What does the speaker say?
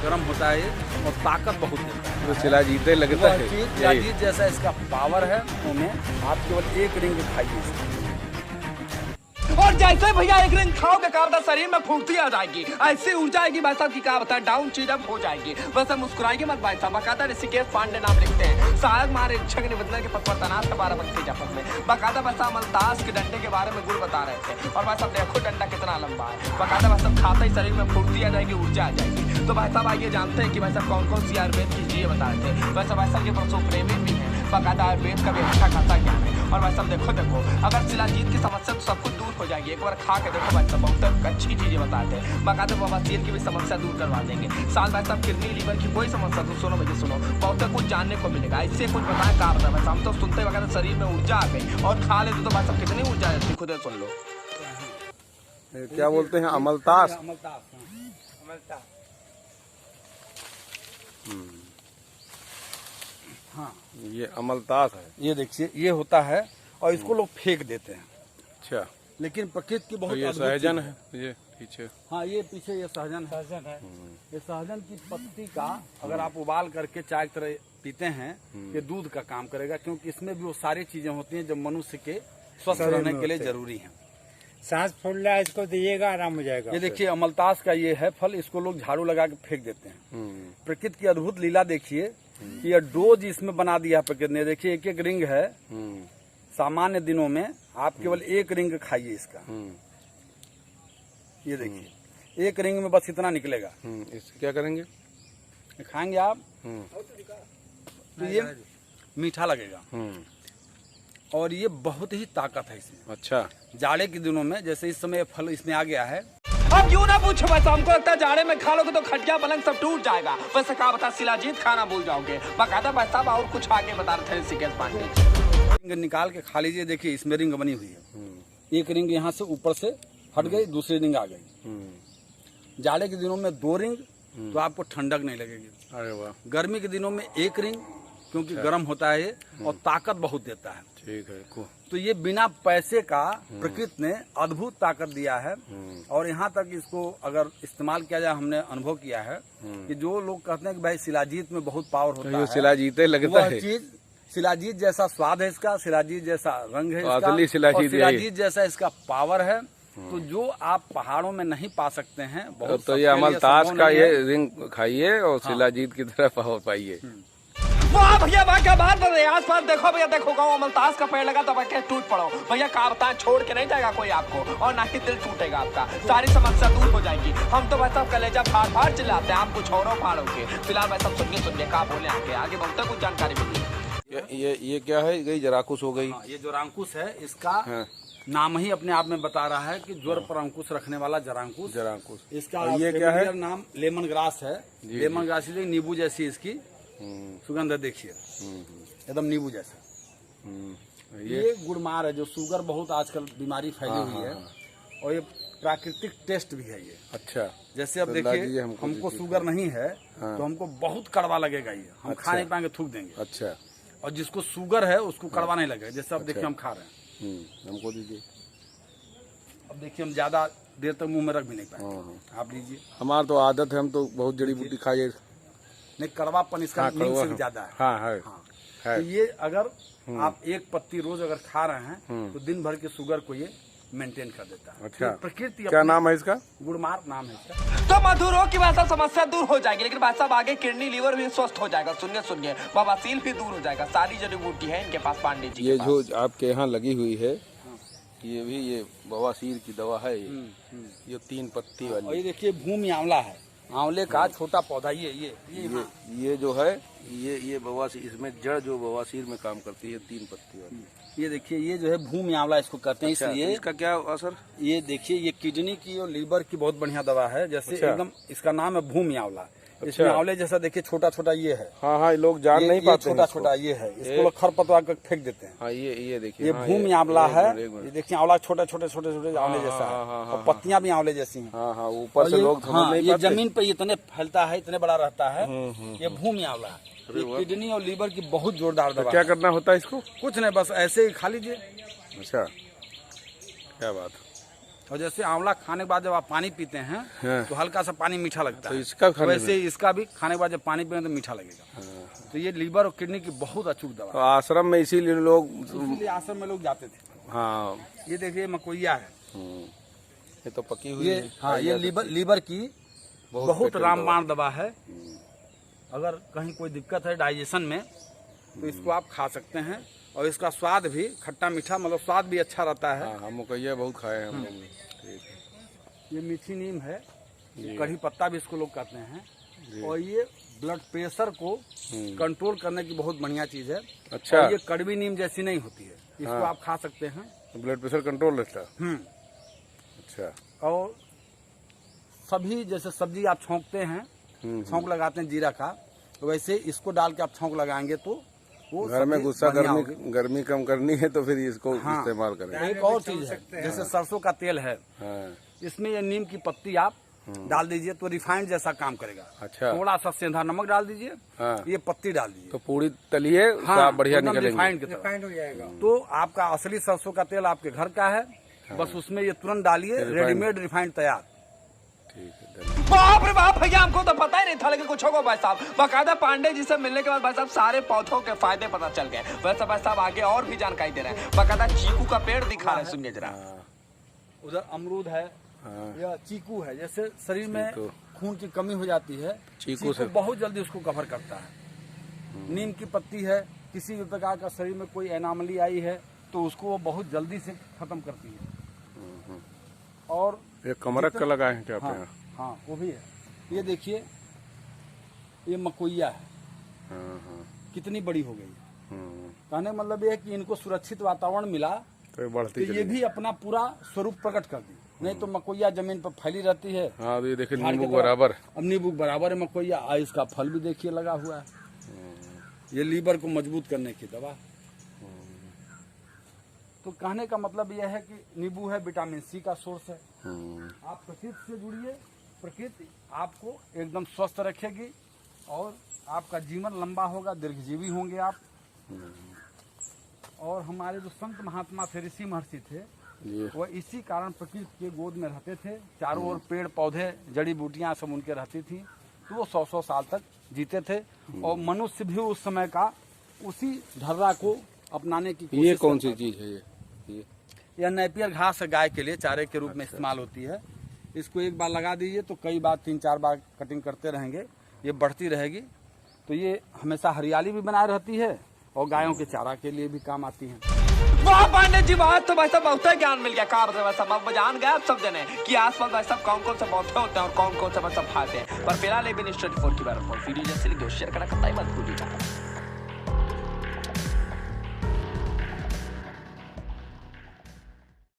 गर्म होता है ये और ताकत बहुत देता है। तो शिलाजीत लगता है, शिलाजीत जैसा इसका पावर है, उनमें आप केवल एक रिंग खाइए इसका। और जैसे भैया एक रिंग खाओगे का शरीर में फुर्ती आ जाएगी, ऐसी ऊर्जा आएगी भाई साहब की क्या बताएं, डाउन चीजअप हो जाएगी। बस मुस्कुराएंगे मत भाई साहब। बाकायदा ऋषिकेश पांडे नाम लिखते हैं, सहायक महानिरीक्षक निबंधन के पद पर तैनात है बाराबंकी जनपद में। बाकायदा भाई साहब अमलतास के डंडे के बारे में गुण बता रहे थे। और भाई साहब देखो डंडा कितना लंबा है। बाकायदा भाई साहब खाते ही शरीर में फुर्ती आ जाएगी, ऊर्जा आ जाएगी। तो भाई साहब आइए जानते हैं कि भाई साहब कौन कौन सी आयुर्वेद की चीजें बता रहे थे। वैसे भाई साहब ये परसों प्रेमी भी है, बाकायदा आयुर्वेद का भी अच्छा खासा ज्ञान है। और भाई साहब देखो अगर शिलाजीत की समस्या तो सब कुछ दूर हो जाएगी। एक बार खा के देखो भाई साहब, बहुत अच्छी चीजें बताते हैं। बाकायदा बवासीर की भी समस्या दूर करवा देंगे। साथ भाई साहब किडनी लीवर की कोई समस्या तो सुनो भैया सुनो, बहुत कुछ जानने को मिलेगा। इससे कुछ बताएं का बता भाई साहब, हम तो सुनते वगैरह शरीर में ऊर्जा आ गई और खा लेते तो भाई साहब कितनी ऊर्जा आती खुद सुन लो। क्या बोलते हैं, अमलतास? अमलतास हाँ, ये अमलतास है। ये देखिए ये होता है और इसको लोग फेंक देते हैं। अच्छा, लेकिन प्रकृति की बहुत तो ये अद्भुत सहजन चीज है ये पीछे। हाँ, ये पीछे ये सहजन है। ये सहजन की पत्ती का अगर आप उबाल करके चाय की तरह पीते हैं, ये दूध का काम करेगा, क्योंकि इसमें भी वो सारी चीजें होती हैं जो मनुष्य के स्वस्थ रहने के लिए जरूरी हैं। सांस फूल रहा है, इसको दीजिएगा आराम हो जाएगा। ये देखिए अमलतास का ये है फल, इसको लोग झाड़ू लगा के फेंक देते हैं। प्रकृति की अद्भुत लीला देखिए कि ये डोज इसमें बना दिया है प्रकृति ने। देखिए एक एक रिंग है। सामान्य दिनों में आप केवल एक रिंग खाइए इसका। ये देखिए एक रिंग में बस इतना निकलेगा। इससे क्या करेंगे? खाएंगे आप तो ये मीठा लगेगा और ये बहुत ही ताकत है इसमें। अच्छा, जाड़े के दिनों में जैसे इस समय फल इसमें आ गया है। अब यूं ना पूछो भाई साहब, हमको लगता है जाड़े में खा लोगे तो खटिया पलंग सब टूट जाएगा। वैसे कहा बता शिलाजीत खाना भूल जाओगे। बाकायदा भाई साहब और कुछ आगे बता रहे थे ऋषिकेश पांडे। रिंग निकाल के खा लीजिए। देखिए इसमें रिंग बनी हुई है। एक रिंग यहाँ से ऊपर से हट गई, दूसरी रिंग आ गई। जाड़े के दिनों में 2 रिंग तो आपको ठंडक नहीं लगेगी। अरे वाह। गर्मी के दिनों में 1 रिंग, क्योंकि गर्म होता है ये और ताकत बहुत देता है। ठीक है। तो ये बिना पैसे का प्रकृति ने अद्भुत ताकत दिया है। और यहाँ तक इसको अगर इस्तेमाल किया जाए, हमने अनुभव किया है कि जो लोग कहते हैं कि भाई शिलाजीत में बहुत पावर होता है, शिलाजीत लगता वह है। चीज शिलाजीत जैसा स्वाद है इसका, शिलाजीत जैसा रंग है इसका, असली शिलाजीत और शिलाजीत जैसा इसका पावर है। तो जो आप पहाड़ों में नहीं पा सकते हैं, बहुत तो ये अमलतास का ये रिंग खाइए और शिलाजीत की तरफ पाइए। वाह भैया वाह, क्या बात है। आस पास देखो भैया, देखो गाँव अमलतास का पेड़ लगा तो बैठे टूट पड़ो भैया। का बताएं, छोड़ के नहीं जाएगा कोई आपको और ना ही दिल टूटेगा आपका। सारी समस्या दूर हो जाएगी। हम तो भाई साहब कलेजा फाड़ फाड़ चिल्लाते हैं, आप कुछ और फाड़ोगे। फिलहाल भाई साहब सुनिए का बोले आगे आगे बहुत कुछ जानकारी मिली। ये क्या है? गई जराकुश हो गई। ये जो अंकुश है इसका नाम ही अपने आप में बता रहा है कि ज्वर पर अंकुश रखने वाला जरांकुश। इसका ये क्या है? नाम लेमन ग्रास है। लेमन ग्रास नींबू जैसी इसकी सुगंध है। देखिए एकदम नींबू जैसा। ये गुड़मार है, जो शुगर बहुत आजकल बीमारी फैली हुई है और ये प्राकृतिक टेस्ट भी है ये। अच्छा, जैसे अब देखिए हमको शुगर नहीं है तो हमको बहुत कड़वा लगेगा ये, हम खा नहीं पाएंगे, थूक देंगे। अच्छा, और जिसको शुगर है उसको कड़वा नहीं लगेगा। जैसे अब देखिए हम खा रहे हैं, हमको दीजिए। अब देखिए हम ज्यादा देर तक मुंह में रख भी नहीं पाएंगे। आप लीजिए। हमारा तो आदत है, हम तो बहुत जड़ी बूटी खाइए। नहीं, कड़वापन इसका नीम से भी ज्यादा है। हाँ है। तो ये अगर आप एक पत्ती रोज अगर खा रहे हैं तो दिन भर की शुगर को ये मेंटेन कर देता है। अच्छा, तो प्रकृति क्या नाम है इसका? गुड़मार नाम है इसका। तो मधुरों की भाई साहब समस्या दूर हो जाएगी, लेकिन भाई साहब आगे किडनी लीवर भी स्वस्थ हो जाएगा। सुनिए बवासीर भी दूर हो जाएगा। सारी जड़ी बूटी है इनके पास पांडे जी। ये जो आपके यहाँ लगी हुई है, ये भी ये बवासीर की दवा है। ये 3 पत्ती और वाली। ये देखिए भूमि आंवला है, आंवले का छोटा पौधा। ये जो है ये बवासीर, इसमें जड़ जो बवासीर में काम करती है, 3 पत्ती वाली। ये देखिए ये जो है भूमि आंवला इसको कहते हैं। अच्छा, इसलिए इसका क्या असर? ये देखिए ये किडनी की और लीवर की बहुत बढ़िया दवा है। जैसे अच्छा। एकदम इसका नाम है भूमि आंवला। अच्छा। इसमें आंवले जैसा देखिए छोटा छोटा ये है। हाँ, लोग जान नहीं पाते। छोटा छोटा ये है, इसको लोग खरपतवार कर फेंक देते हैं। हाँ, ये देखिए, ये भूमि आंवला है। ये देखिए आंवला छोटे छोटे आंवले जैसा है और पत्तियां भी आंवले जैसी हैं। हाँ, ऊपर से लोग समझ नहीं ये पाते। जमीन पे इतने फैलता है, इतने बड़ा रहता है। ये भूमि आंवला है। ये किडनी और लीवर की बहुत जोरदार दवा। क्या करना होता है इसको? कुछ नहीं, बस ऐसे ही खा लीजिए। अच्छा, क्या बात। और जैसे आंवला खाने के बाद जब आप पानी पीते हैं हाँ। तो हल्का सा पानी मीठा लगता तो है, इसका खाने वैसे ही इसका भी खाने के बाद जब पानी पिए तो मीठा लगेगा। तो ये लीवर और किडनी की बहुत अचूक दवा तो आश्रम में इसीलिए लोग है, इसलिए आश्रम में लोग जाते थे। हाँ ये देखिए मकोइया है, ये तो पकी हुई ये है। हाँ ये लीवर की बहुत पेटेंट रामबाण दवा है। अगर कहीं कोई दिक्कत है डाइजेशन में तो इसको आप खा सकते हैं, और इसका स्वाद भी खट्टा मीठा, मतलब स्वाद भी अच्छा रहता है। हाँ हम मकैया बहुत खाए हैं हम लोग भी। ठीक है। ये मीठी नीम है, कढ़ी पत्ता भी इसको लोग कहते हैं, और ये ब्लड प्रेशर को कंट्रोल करने की बहुत बढ़िया चीज है। अच्छा। और ये कड़वी नीम जैसी नहीं होती है, इसको आप खा सकते हैं। ब्लड प्रेशर कंट्रोल रहता है। अच्छा। और सभी जैसे सब्जी आप छौंकते हैं, छौंक लगाते हैं जीरा का, तो वैसे इसको डाल के आप छौंक लगाएंगे तो वो घर में सब्जी गुस्सा बढ़िया होगी। गर्मी कम करनी है तो फिर इसको इस्तेमाल करें। एक और चीज है, जैसे सरसों का तेल है, हाँ। इसमें ये नीम की पत्ती आप डाल दीजिए तो रिफाइंड जैसा काम करेगा। अच्छा। थोड़ा सा सेंधा नमक डाल दीजिए, हाँ। ये पत्ती डाल दीजिए, तो पूरी तलिए हाँ, बढ़िया एकदम निकलेंगे। रिफाइंड की तरह। रिफाइंड हो जाएगा। तो आपका असली सरसों का तेल आपके घर का है, बस उसमें ये तुरंत डालिए, रेडीमेड रिफाइंड तैयार। ठीक है, धन्यवाद। बाप रे बाप भैया, हमको तो पता ही नहीं था, लेकिन कुछ होगा भाई साहब। बाकायदा पांडे जी से मिलने के बाद भाई साहब सारे पौधों के फायदे पता चल गए। वैसे भाई साहब आगे और भी जानकारी दे रहे हैं, बाकायदा चीकू का पेड़ दिखा रहे हैं, सुनिए जरा। उधर अमरूद है, हाँ। या चीकू है। जैसे शरीर में चीकू। खून की कमी हो जाती है, चीकू से बहुत जल्दी उसको कवर करता है। नीम की पत्ती है, किसी भी प्रकार का शरीर में कोई एनामली आई है तो उसको वो बहुत जल्दी से खत्म करती है। और ये कमरक का लगाए हैं क्या आप यहाँ? हाँ वो भी है। ये देखिए ये मकोइया है, हाँ। कितनी बड़ी हो गई। कहने का मतलब ये है कि इनको सुरक्षित वातावरण मिला तो ये बढ़ती तो ये भी अपना पूरा स्वरूप प्रकट कर दी। नहीं तो मकोइया जमीन पर फैली रहती है। हाँ, तो ये देखिए झाड़ नींबू के तरह। बराबर। अब नींबू बराबर है मकोइया, इसका फल भी देखिए लगा हुआ है। ये लीवर को मजबूत करने की दवा। तो कहने का मतलब यह है कि नींबू है, विटामिन सी का सोर्स है। आप प्रकृति से जुड़िए, प्रकृति आपको एकदम स्वस्थ रखेगी और आपका जीवन लंबा होगा, दीर्घजीवी होंगे आप। और हमारे जो संत महात्मा थे, ऋषि महर्षि थे, वह इसी कारण प्रकृति के गोद में रहते थे। चारों ओर पेड़ पौधे जड़ी बूटियां सब उनके रहती थी, तो वो 100-100 साल तक जीते थे। और मनुष्य भी उस समय का उसी ढर्रा को अपनाने की कोशिश ये कौन करता सी चीज है? ये यह नेपियर घास है, गाय के लिए चारे के रूप में इस्तेमाल होती है। इसको एक बार लगा दीजिए तो कई बार 3-4 बार कटिंग करते रहेंगे, ये बढ़ती रहेगी। तो ये हमेशा हरियाली भी बनाए रहती है और गायों के चारा के लिए भी काम आती है। वाह पांडे जी, बात तो भाई साहब बहुत ही ज्ञान मिल गया। कार से भाई साहब अब जान गए आप सब जने कि आसपास भाई साहब कौन कौन से पौधे होते हैं और कौन कौन से भाई साहब खाते हैं। पर फिलहाल 24 की बार वीडियो जैसे शेयर करना मत भूलिएगा।